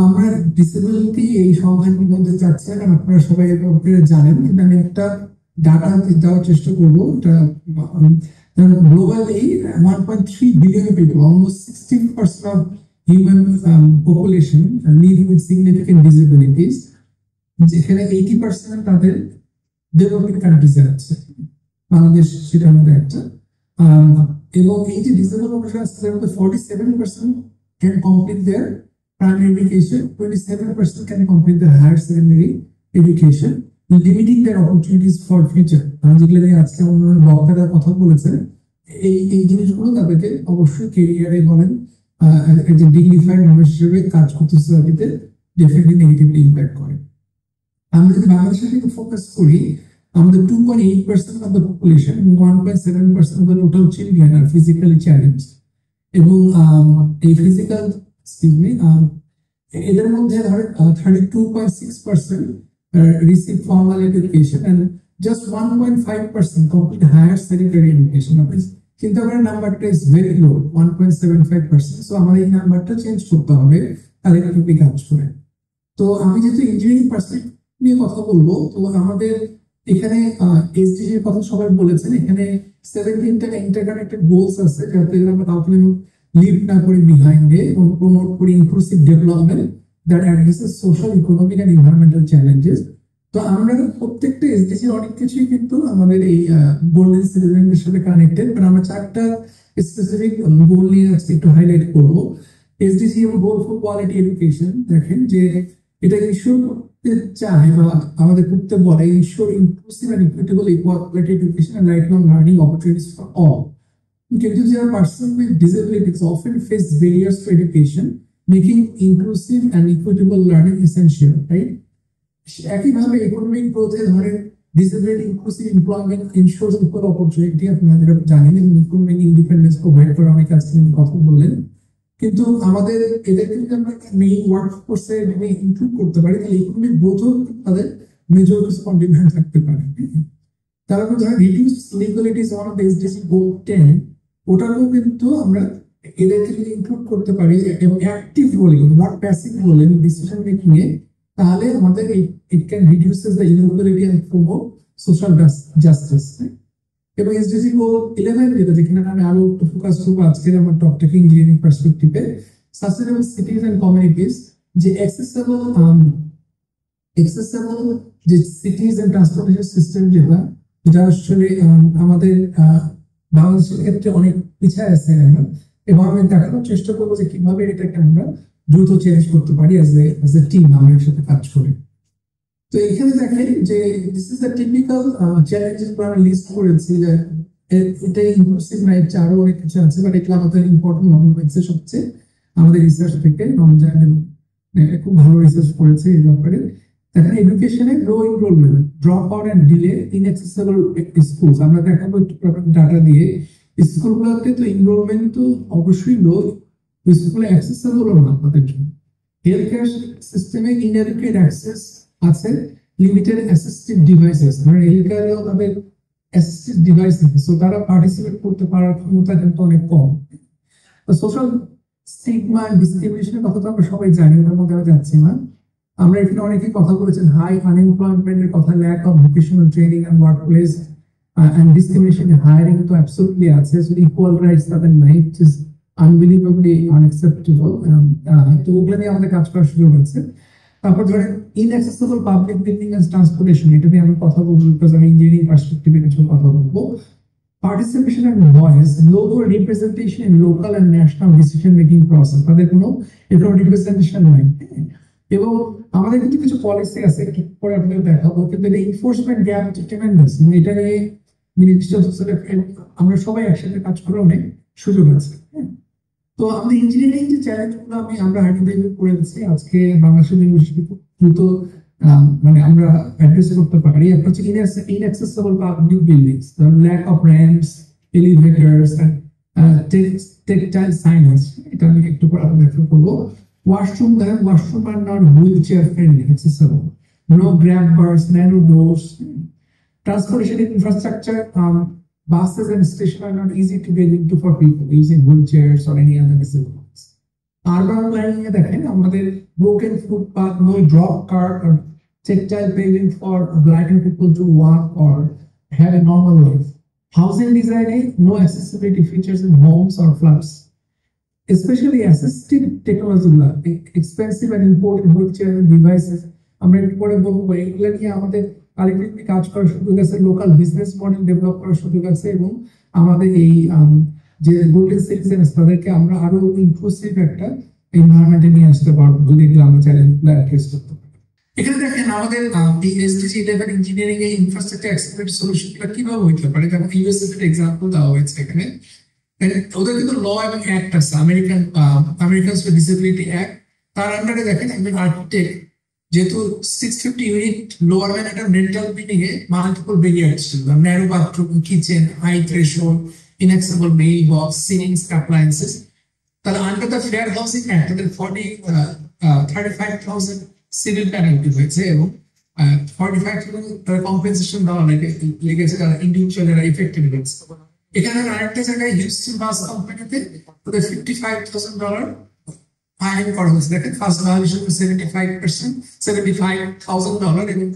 আমরা ডিসেবিলিটি এই সংখ্যাটির মধ্যে চাচ্ছি, কারণ আপনারা সবাই জানেন, কিন্তু আমি একটা ডাটা দেওয়ার চেষ্টা করবো। এটা globally 1.3 billion people, almost 16% of human population live with significant disabilities, যেখানে 80% তাদের ডেভেলপিং কান্ট্রিজে আছে। বাংলাদেশ সেটার মধ্যে একটা। এবং এই যে ডিসেবল পপুলেশন আছে, তার মধ্যে 47% can complete their primary education, 27% can complete their higher secondary education, limiting their opportunities for future. যেগুলো আজকে অন্যান্য বক্তারা কথা বলেছেন, এই জিনিসগুলো তাদেরকে অবশ্যই কেরিয়ারে বলেন একজন ডিগনিফাইড মানুষ হিসেবে কাজ করতে সোসাইটিতে ডেফিনেটলি নেগেটিভলি ইম্প্যাক্ট করে। আমরা যদি বাংলাদেশের দিকে ফোকাস করি, আমাদের 2.8% অফ দ্য পপুলেশন এবং 1.7% of the total children are physically challenged. এবং এই ফিজিক্যাল এদের মধ্যে 32.6% receive formal education and just 1.5% complete higher secondary education. কিন্তু আমার নাম্বারটা ইজ ভেরি লো, 1.75%। সো আমাদের এই নাম্বারটা চেঞ্জ করতে হবে তাদের কি কাজ করে। তো আমি যেহেতু ইঞ্জিনিয়ারিং পার্সপেক্টিভ নিয়ে কথা বলবো, তো আমাদের এখানে এসডিজি এর কথা সবাই বলেছেন, এখানে 17টা ইন্টারকানেক্টেড গোলস আছে, যাতে আমরা কাউকে লিভ না করে বিহাইন্ডে এবং প্রমোট করি inclusive development that addresses social, economic and environmental challenges. তো আমরা প্রত্যেকটা এসডিজির অনেক কিছুই কিন্তু আমাদের এই গোল্ডেন সিটিজেনদের সাথে কানেক্টেড, বাট আমরা 4টা স্পেসিফিক গোল নিয়ে আজকে একটু হাইলাইট করবো। এসডিজি এবং গোল ফর কোয়ালিটি এডুকেশন, দেখেন যে এটা ইস্যুর করতে চায় বা আমাদের করতে বলে ইস্যুর inclusive and equitable quality education and lifelong learning opportunities for all. Because there are persons with disabilities often face barriers to education, making inclusive and equitable learning essential, right? একইভাবে ইকোনমিক গ্রোথে ধরেন disability inclusive employment ensures equal opportunity, আপনারা জানেন, economic independence provide করা অনেক কাছে কথা বললেন। কিন্তু আমাদের এদেরকে যদি আমরা মেইন ওয়ার্ক ফোর্সে ইনক্লুড করতে পারি, তাহলে ইকোনমিক গ্রোথও তাদের মেজর কন্ট্রিবিউশন থাকতে পারে। তারপর ধরেন reduce inequalities on the SDG goal 10, ওটারও কিন্তু আমরা এদেরকে যদি ইনক্লুড করতে পারি এবং অ্যাক্টিভ রোলে, নট প্যাসিভ রোলে ডিসিশন মেকিং এ, তাহলে আমাদের it can reduces the inequality and promote social justice. এবং এসডিজি গোল 11, যেখানে আমি আরো একটু ফোকাস করবো আজকের আমার টপিক ইঞ্জিনিয়ারিং পার্সপেক্টিভে, সাস্টেনেবল সিটিজ এন্ড কমিউনিটিস, যে অ্যাক্সেসেবল যে সিটিজ এন্ড ট্রান্সপোর্টেশন সিস্টেম, যেটা আসলে আমাদের বাংলাদেশের ক্ষেত্রে অনেক পিছায় আছে এখন, এবং আমি দেখানোর চেষ্টা করবো যে কিভাবে এটাকে আমরা দ্রুত চেঞ্জ করতে পারি এজ এ টিম, আমরা একসাথে কাজ করি। তো এখানে দেখেন যে this is the typical challenges আমরা লিস্ট করেছি, যে এটা ইনক্লুসিভ না, এর আরো অনেক কিছু আছে, বাট এগুলো আমাদের ইম্পর্টেন্ট মনে হয়েছে সবচেয়ে আমাদের রিসার্চ থেকে। রমজান খুব ভালো রিসার্চ করেছে এই ব্যাপারে। দেখেন এডুকেশনে low enrolment, drop out and delay, inaccessible schools. আমরা দেখাবো একটু ডাটা দিয়ে। স্কুলগুলোতে তো এনরোলমেন্ট তো অবশ্যই লো, স্কুলে অ্যাক্সেসিবল না তাদের জন্য। হেলথ কেয়ার সিস্টেমে ইনঅ্যাডিকুয়েট অ্যাক্সেস আছে, লিমিটেড অ্যাসিস্টিভ ডিভাইসেস, মানে হেলথ কেয়ারেও তাদের অ্যাসিস্টিভ ডিভাইস নেই, সো তারা পার্টিসিপেট করতে পারার ক্ষমতা কিন্তু অনেক কম। সোশ্যাল স্টিগমা এন্ড ডিসক্রিমিনেশনের কথা তো আমরা সবাই জানি, ওটার মধ্যে আমি যাচ্ছি না। আমরা এখানে অনেকেই কথা বলেছেন হাই আনএমপ্লয়মেন্টের কথা, lack of vocational training and workplace and discrimination in hiring তো অ্যাবসলিউটলি আছে। সো ইকুয়াল রাইটস তাদের নাই, ইট ইজ আনবিলিভেবলি আনএক্সেপ্টেবল। তো ওগুলো নিয়ে আমাদের কাজ করার সুযোগ আছে। তারপর ধরেন inaccessible public building and transportation, এটা নিয়ে আমি কথা বলবো বিকজ আমি ইঞ্জিনিয়ারিং পার্সপেক্টিভে কিছু কথা বলবো। Participation and voice, low representation in local and national decision making process, তাদের কোনো রিপ্রেজেন্টেশন নাই। এবং আমাদের কিন্তু কিছু পলিসি আছে, একটু পরে আপনাদের দেখাবো, কিন্তু এনফোর্সমেন্ট গ্যাপ ট্রেমেন্ডাস, এটা নিয়ে আমরা সবাই একসাথে কাজ করার অনেক সুযোগ আছে। তো আমাদের ইঞ্জিনিয়ারিং যে চ্যালেঞ্জগুলো আমরা আইডেন্টিফাই করেছি আজকে বাংলাদেশের ইউনিভার্সিটি খুব দ্রুত মানে আমরা অ্যাড্রেস করতে পারি। একটা হচ্ছে inaccessible public buildings, lack of ramps, elevators, tactile signage, এটা আমি একটু পরে আপনাদের করবো। ওয়াশরুম, দেখেন washroom are not wheelchair friendly accessible, no grab bars, narrow doors. Transportation infrastructure, buses and stations are not easy to get into for people using wheelchairs or any other disabilities. Urban planning এ দেখেন আমাদের broken footpath, no drop curb or tactile paving for blind people to walk or have a normal life. Housing design A no accessibility features in homes or flats. Especially assistive technology গুলা expensive and important wheelchair devices আমরা একটু পরে বলবো, এগুলো নিয়ে আমাদের collectively কাজ করার সুযোগ আছে, লোকাল বিজনেস মডেল ডেভেলপ করার সুযোগ আছে, এবং আমাদের এই যে গোল্ডেন সিটিজেন্স তাদেরকে আমরা আরো ইনক্লুসিভ একটা এনভায়রনমেন্টে নিয়ে আসতে পারবো যদি এগুলো আমরা চ্যালেঞ্জগুলো অ্যাড্রেস করতে পারি। এখানে দেখেন আমাদের এসডিজি 11 ইঞ্জিনিয়ারিং এর ইনফ্রাস্ট্রাকচার অ্যাক্সেসিবিলিটি সলিউশনগুলো কিভাবে হইতে পারে, যেমন ইউএসএ এর এক্সাম্পল দেওয়া হয়েছে এখানে। ওদের কিন্তু ল এবং অ্যাক্ট আছে, আমেরিকান ডিসেবিলিটি অ্যাক্ট, তার আন্ডারে দেখেন একজন আর্কিটেক্ট যেহেতু 650 ইউনিট লোয়ার ম্যান একটা রেন্টাল বিল্ডিং এ মাল্টিপল ভেরিয়েন্ট ছিল, narrow bathroom, kitchen, high threshold, inaccessible mail box, ceilings, appliances, তাহলে under the fair housing act তাদের 35,000 সিভিল পেনাল্টি হয়েছে এবং 45,000 কম্পেনসেশন দেওয়া লেগেছে যারা ইন্ডিভিজুয়াল ইফেক্টেড হয়েছে। এখানে আরেকটা জায়গায় হিউস্টন বাস কোম্পানিতে ওদের $55,000 ফাইন করা হয়েছে। দেখেন ফার্স্ট ভায়োলেশন $75,000 এবং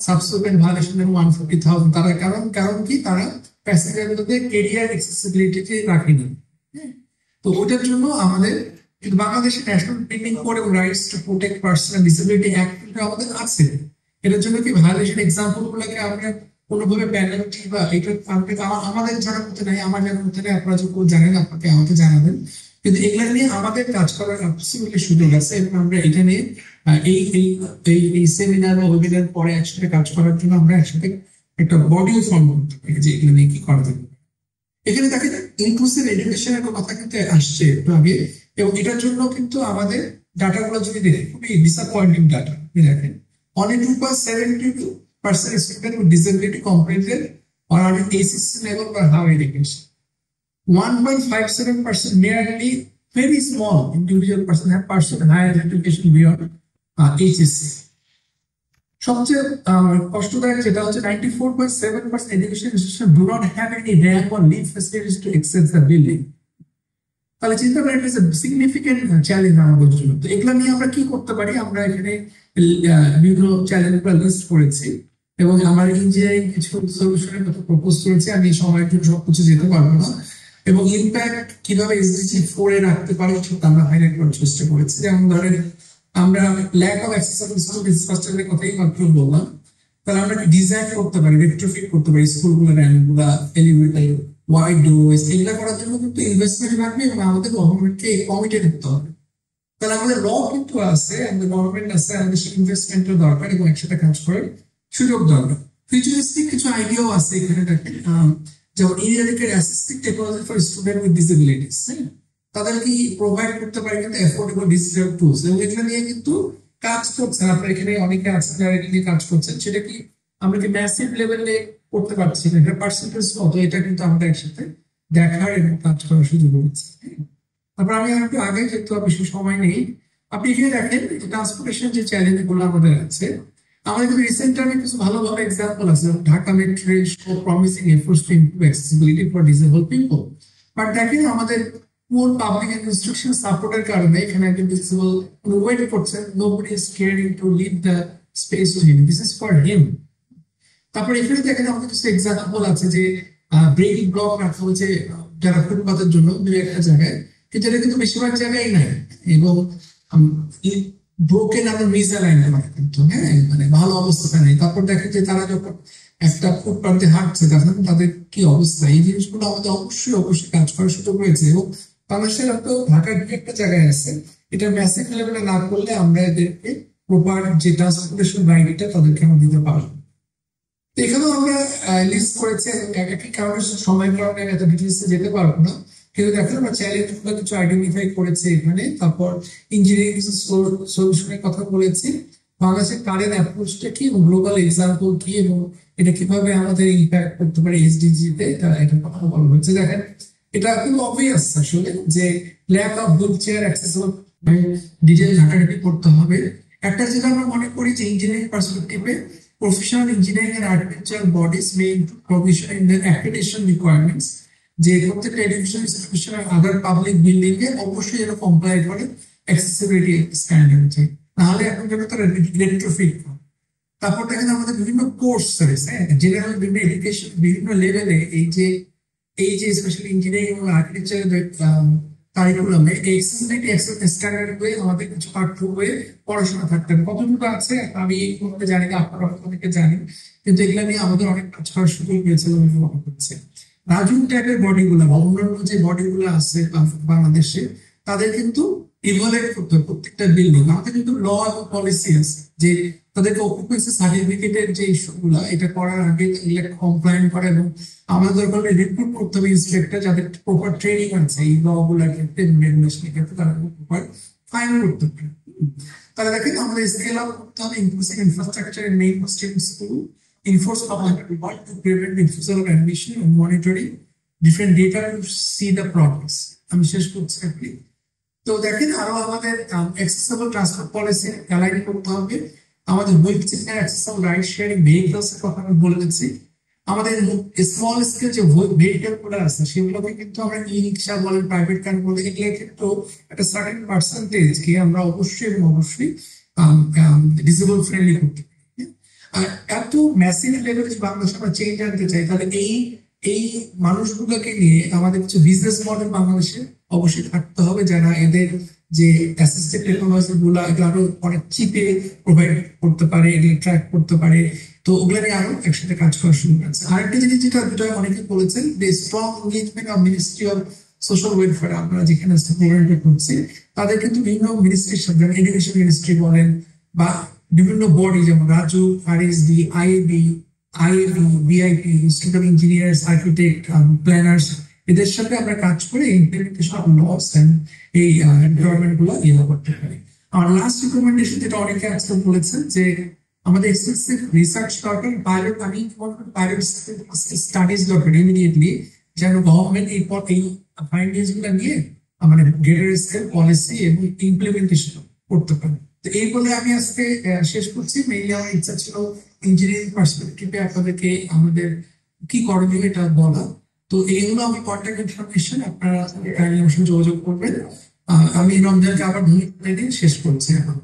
সাবসিকুয়েন্ট ভায়োলেশন 150,000। তারা কারণ কি, তারা প্যাসেঞ্জারগুলোদের কেরিয়ার অ্যাক্সেসিবিলিটি রাখেনি। তো ওটার জন্য আমাদের কিন্তু বাংলাদেশের ন্যাশনাল বিল্ডিং কোড এবং rights to protect person disability act আমাদের আছে। এটার জন্য কি ভায়োলেশন এক্সাম্পল গুলোকে আমরা কোনোভাবে পেনাল্টি বা এটা আমাদের জানার মধ্যে নাই, আমার জানার মধ্যে নাই, আপনারা যদি জানেন আপনাকে আমাকে জানাবেন। কিন্তু এগুলা নিয়ে আমাদের কাজ করার অ্যাবসলিউটলি সুযোগ আছে এবং আমরা এটা নিয়ে এই এই এই এই সেমিনার বা ওয়েবিনার পরে একসাথে কাজ করার জন্য আমরা একসাথে একটা বডিও ফর্ম করতে পারি যে এগুলো নিয়ে কি করা যাবে। এখানে দেখেন ইনক্লুসিভ এডুকেশনের কথা কিন্তু আসছে একটু আগে, এবং এটার জন্য কিন্তু আমাদের ডাটাগুলো যদি দেখি খুবই ডিসঅ্যাপয়েন্টিং ডাটা। দেখেন only 2.72% students with disability completed or are in ACC level or higher education. 1.57% merely very small individual person have pursued higher education beyond HSC. সবচেয়ে কষ্টদায়ক যেটা হচ্ছে 94.7% education institution do not have any ramp or lift facilities to access the building. তাহলে চিন্তা করেন এটা significant challenge আমাদের জন্য। তো এগুলো নিয়ে আমরা কি করতে পারি, আমরা এখানে বিভিন্ন চ্যালেঞ্জগুলো লিস্ট করেছি এবং আমার ইঞ্জিনিয়ারিং কিছু সলিউশনের কথা প্রপোজ করেছি। আমি সময়ের জন্য সবকিছু যেতে পারবো না, এবং ইম্প্যাক্ট কিভাবে এসডিজি 4 এ রাখতে পারি সেটা আমরা হাইলাইট করার চেষ্টা করেছি। যেমন ধরেন আমরা ল্যাক অফ অ্যাক্সেসিবল স্কুল ইনফ্রাস্ট্রাকচারের কথাই মাত্র বললাম, তাহলে আমরা ডিজাইন করতে পারি, রেট্রোফিট করতে পারি স্কুলগুলো, র্যাম্পগুলা, এলিভেটর, ওয়াইড ডোরওয়েজ, এগুলা করার জন্য কিন্তু ইনভেস্টমেন্ট লাগবে এবং আমাদের গভর্নমেন্টকে কমিটেড হতে হবে। তাহলে আমাদের ল কিন্তু আছে, আমাদের গভর্নমেন্ট আছে, আমাদের ইনভেস্টমেন্টের দরকার এবং একসাথে কাজ করার সুযোগ দরকার। ফিউচারিস্টিক কিছু আইডিয়াও আছে এখানে দেখেন, যেমন inherited assistive technology for student with disabilities, তাদেরকে প্রোভাইড করতে পারি কিন্তু অ্যাফোর্ডেবল ডিজিটাল টুলস, এবং এগুলো নিয়ে কিন্তু কাজ করছেন আপনারা এখানে অনেকে আছেন যারা এটা নিয়ে কাজ করছেন। সেটা কি আমরা কি ম্যাসিভ লেভেলে করতে পারছি না, এটা পার্সেন্টেজ কত, এটা কিন্তু আমাদের একসাথে দেখার এবং কাজ করার সুযোগ হচ্ছে। তারপর আমি একটু আগে যেহেতু বেশি সময় নেই, আপনি এখানে দেখেন ট্রান্সপোর্টেশন যে চ্যালেঞ্জ গুলো আমাদের আছে, আমাদের কিন্তু রিসেন্ট টাইমে কিছু ভালো ভালো এক্সাম্পল আছে। Dhaka metro rail show promising efforts to improve accessibility for disable people, but দেখেন আমাদের পুর পাবলিক ইনস্ট্রাকশন সাপোর্টের কারণে এখানে একজন ডিসেবল ওয়েট করছেন, nobody is caring to leave the space to him, this is for him. তারপর এখানে দেখেন আমাদের কিছু এক্সাম্পল আছে যে ব্রেকিং ব্লক রাখা হয়েছে যারা ফুটপাতের জন্য দু একটা জায়গায়, কিন্তু এটা কিন্তু বেশিরভাগ জায়গায় নাই, এবং ব্রোকেন আর মিসঅ্যালাইনমেন্ট কিন্তু হ্যাঁ মানে ভালো অবস্থাটা নেই। তারপর দেখেন যে তারা যখন একটা ফুটপাতে হাঁটছে তখন তাদের কি অবস্থা, এই জিনিসগুলো আমাদের অবশ্যই অবশ্যই কাজ করার সুযোগ রয়েছে। এবং বাংলাদেশের তো ঢাকার দু একটা জায়গায় আছে, এটা ম্যাসিভ লেভেলে না করলে আমরা এদেরকে প্রপার যে ট্রান্সপোর্টেশন রাইটটা তাদেরকে আমরা দিতে পারবো। এখানেও আমরা লিস্ট করেছি, একই কারণে সময় কারণে এত ডিটেলসে যেতে পারবো না, কিন্তু দেখেন আমরা চ্যালেঞ্জ গুলো কিছু আইডেন্টিফাই করেছি এখানে। তারপর ইঞ্জিনিয়ারিং কিছু সলিউশনের কথা বলেছি, বাংলাদেশের কারেন্ট অ্যাপ্রোচটা কি এবং গ্লোবাল এক্সাম্পল কি এবং এটা কিভাবে আমাদের ইম্প্যাক্ট করতে পারে এসডিজি তে, এটা কথা বলা হয়েছে। দেখেন এটা খুব অবভিয়াস আসলে যে lack of wheelchair accessible detail ঘাটাঘাটি করতে হবে। একটা যেটা আমরা মনে করি যে ইঞ্জিনিয়ারিং পার্সপেক্টিভে professional engineering and architecture bodies may include provision in their accreditation requirements যে প্রত্যেকটা এডুকেশন ইনস্টিটিউশন আর আদার পাবলিক বিল্ডিং এ অবশ্যই এটা কমপ্লাই করে অ্যাক্সেসিবিলিটি স্ট্যান্ডার্ড, যে নাহলে এখন যেন তারা রেট্রোফিট। তারপর দেখেন আমাদের বিভিন্ন কোর্স রয়েছে, জেনারেল বিভিন্ন এডুকেশন বিভিন্ন লেভেলে এই যে স্পেশালি ইঞ্জিনিয়ারিং এবং আর্কিটেকচারের কারিকুলামে এক্সেসিবিলিটি স্ট্যান্ডার্ড হয়ে আমাদের কিছু পাঠ্য হয়ে পড়াশোনা থাকতে হবে। কতটুকু আছে আমি এই মুহূর্তে জানি না, আপনারা অনেকে জানেন, কিন্তু এগুলো নিয়ে আমাদের অনেক কাজ করার সুযোগ হয়েছে বলে আমি মনে করছি। রাজুন টাইপের বডিগুলো বা অন্যান্য যে বডিগুলো আছে বাংলাদেশে, তাদের কিন্তু ইভালুয়েট করতে হবে প্রত্যেকটা বিল্ডিং। আমাদের কিন্তু ল এবং পলিসি আছে যে তাদেরকে অকুপেন্সি সার্টিফিকেটের যে ইস্যুগুলো, এটা করার আগে এগুলো কমপ্লায়েন্ট করে, এবং আমাদের দরকার হলে রিক্রুট করতে হবে ইন্সপেক্টর যাদের প্রপার ট্রেনিং আছে এই ল গুলার ক্ষেত্রে, রেগুলেশনের ক্ষেত্রে তারা প্রপার ফাইন করতে পারে। তাহলে দেখেন আমাদের স্কেল আপ করতে হবে inclusive infrastructure and mainstreams to enforce public report to prevent refusal of admission and monitoring different data to see the progress. আমি শেষ করছি আপনি। তো দেখেন আরো আমাদের অ্যাক্সেসিবল ট্রান্সপোর্ট পলিসি অ্যালাইন করতে হবে। আমাদের wheel accessible ride sharing vehicles এর কথা আমি বলে দিচ্ছি। আমাদের স্মল স্কেল যে ভেহিকল গুলো আছে সেগুলোকে কিন্তু আমরা ই রিক্সা বলেন, প্রাইভেট কার বলেন, এগুলো কিন্তু একটা সার্টেন পার্সেন্টেজ কি আমরা অবশ্যই এবং অবশ্যই ডিসেবল ফ্রেন্ডলি করতে পারি। আর এত ম্যাসিভ লেভেলে যে বাংলাদেশ আমরা চেঞ্জ আনতে চাই, তাহলে এই মানুষগুলোকে নিয়ে আমাদের কিছু বিজনেস মডেল বাংলাদেশে অবশ্যই থাকতে হবে, যারা এদের যে অ্যাসিস্টেড টেকনোলজি গুলা এগুলো আরো অনেক চিপে প্রোভাইড করতে পারে, এগুলো ট্র্যাক করতে পারে। তো ওগুলো নিয়ে আরো একসাথে কাজ করা শুরু করেছে। আরেকটা জিনিস যেটা অনেকে বলেছেন, যে strong engagement of ministry of social welfare, আমরা যেখানে প্রোগ্রামটা করছি তাদের কিন্তু বিভিন্ন মিনিস্ট্রির সাথে, যেমন এডুকেশন মিনিস্ট্রি বলেন বা বিভিন্ন বডি যেমন Raju, RSD, IAB, VIP, institute of engineers, architect, planners, এদের সাথে আমরা কাজ করে ইমপ্লিমেন্টেশন অফ লস এন্ড এই এনভায়রনমেন্ট গুলো ইয়ে করতে পারি। আর লাস্ট রিকমেন্ডেশন যেটা অনেকে আজকে বলেছেন, যে আমাদের এক্সটেন্সিভ রিসার্চ দরকার, পাইলট স্টাডিজ দরকার ইমিডিয়েটলি, যেন গভর্নমেন্ট এই ফাইন্ডিংস গুলো নিয়ে মানে গ্রেটার স্কেল পলিসি এবং ইমপ্লিমেন্টেশন করতে পারে। তো এই বলে আমি আজকে শেষ করছি। মেইনলি আমার ইচ্ছা ছিল ইঞ্জিনিয়ারিং পার্সপেক্টিভে আপনাদেরকে আমাদের কি করণীয় এটা বলা। তো এইগুলো আমি কন্ট্যাক্ট ইনফরমেশন, আপনারা আমার সাথে যোগাযোগ করবেন। আমি রমজানকে আবার ধন্যবাদ দিয়ে শেষ করছি এখন।